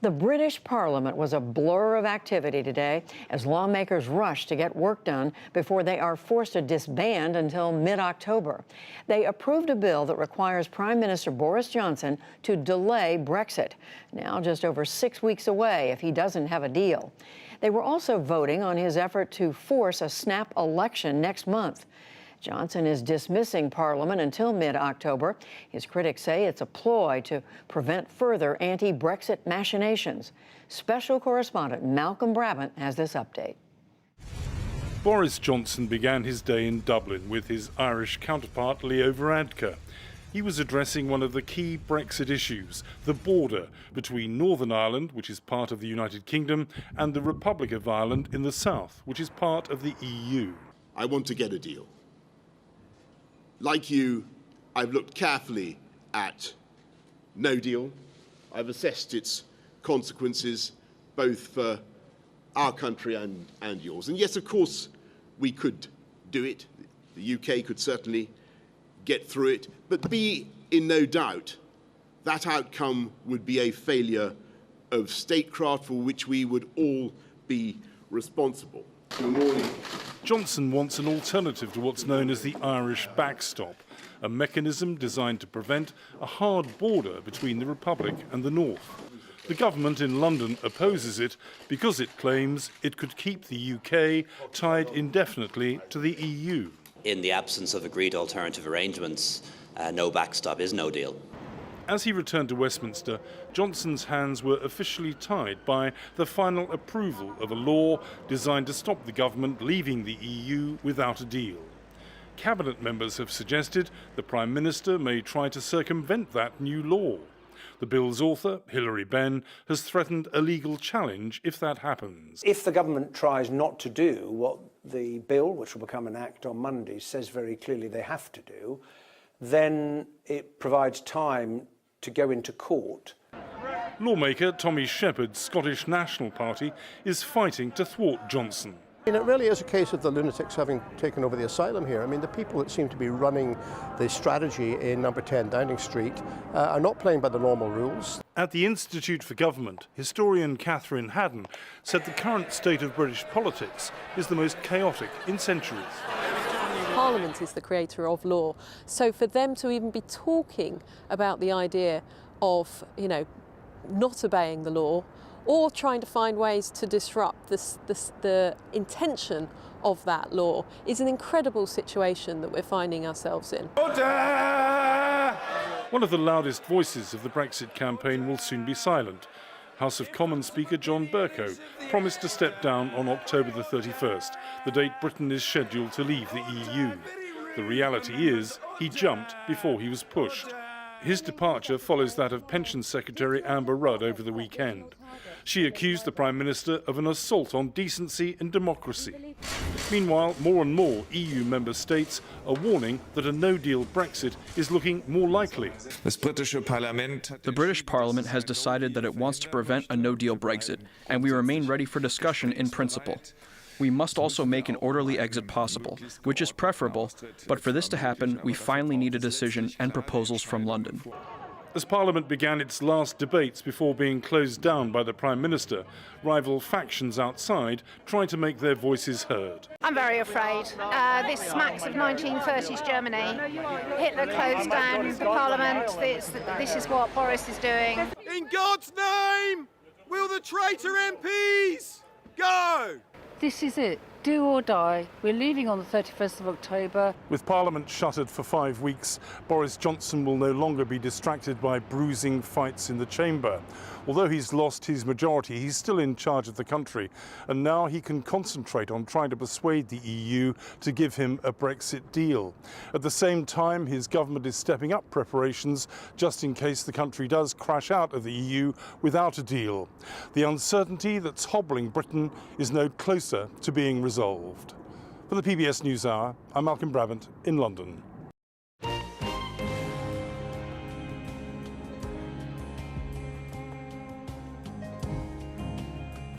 The British Parliament was a blur of activity today as lawmakers rush to get work done before they are forced to disband until mid-October. They approved a bill that requires Prime Minister Boris Johnson to delay Brexit, now just over 6 weeks away if he doesn't have a deal. They were also voting on his effort to force a snap election next month. Johnson is dismissing Parliament until mid-October. His critics say it's a ploy to prevent further anti-Brexit machinations. Special correspondent Malcolm Brabant has this update. Boris Johnson began his day in Dublin with his Irish counterpart Leo Varadkar. He was addressing one of the key Brexit issues, the border between Northern Ireland, which is part of the United Kingdom, and the Republic of Ireland in the south, which is part of the EU. I want to get a deal. Like you, I've looked carefully at no deal. I've assessed its consequences, both for our country and yours. And yes, of course, we could do it. The UK could certainly get through it. But be in no doubt, that outcome would be a failure of statecraft for which we would all be responsible. Good morning. Johnson wants an alternative to what's known as the Irish backstop, a mechanism designed to prevent a hard border between the Republic and the North. The government in London opposes it because it claims it could keep the UK tied indefinitely to the EU. In the absence of agreed alternative arrangements, no backstop is no deal. As he returned to Westminster, Johnson's hands were officially tied by the final approval of a law designed to stop the government leaving the EU without a deal. Cabinet members have suggested the Prime Minister may try to circumvent that new law. The bill's author, Hilary Benn, has threatened a legal challenge if that happens. If the government tries not to do what the bill, which will become an act on Monday, says very clearly they have to do, then it provides time to go into court. Lawmaker Tommy Shepherd's Scottish National Party is fighting to thwart Johnson. And it really is a case of the lunatics having taken over the asylum here. I mean, the people that seem to be running the strategy in number 10 Downing Street are not playing by the normal rules. At the Institute for Government, historian Catherine Haddon said the current state of British politics is the most chaotic in centuries. Parliament is the creator of law, so for them to even be talking about the idea of, not obeying the law or trying to find ways to disrupt the intention of that law is an incredible situation that we're finding ourselves in. Order! One of the loudest voices of the Brexit campaign will soon be silent. House of Commons Speaker John Bercow promised to step down on October the 31st, the date Britain is scheduled to leave the EU. The reality is he jumped before he was pushed. His departure follows that of Pensions Secretary Amber Rudd over the weekend. She accused the Prime Minister of an assault on decency and democracy. Meanwhile, more and more EU member states are warning that a no-deal Brexit is looking more likely. The British Parliament has decided that it wants to prevent a no-deal Brexit, and we remain ready for discussion in principle. We must also make an orderly exit possible, which is preferable, but for this to happen, we finally need a decision and proposals from London. As Parliament began its last debates before being closed down by the Prime Minister, rival factions outside tried to make their voices heard. I'm very afraid. This smacks of 1930s Germany. Hitler closed down the Parliament. This is what Boris is doing. In God's name, will the traitor MPs go? This is it. Do or die. We're leaving on the 31st of October. With Parliament shuttered for 5 weeks, Boris Johnson will no longer be distracted by bruising fights in the chamber. Although he's lost his majority, he's still in charge of the country, and now he can concentrate on trying to persuade the EU to give him a Brexit deal. At the same time, his government is stepping up preparations just in case the country does crash out of the EU without a deal. The uncertainty that's hobbling Britain is no closer to being resolved. For the PBS NewsHour, I'm Malcolm Brabant in London.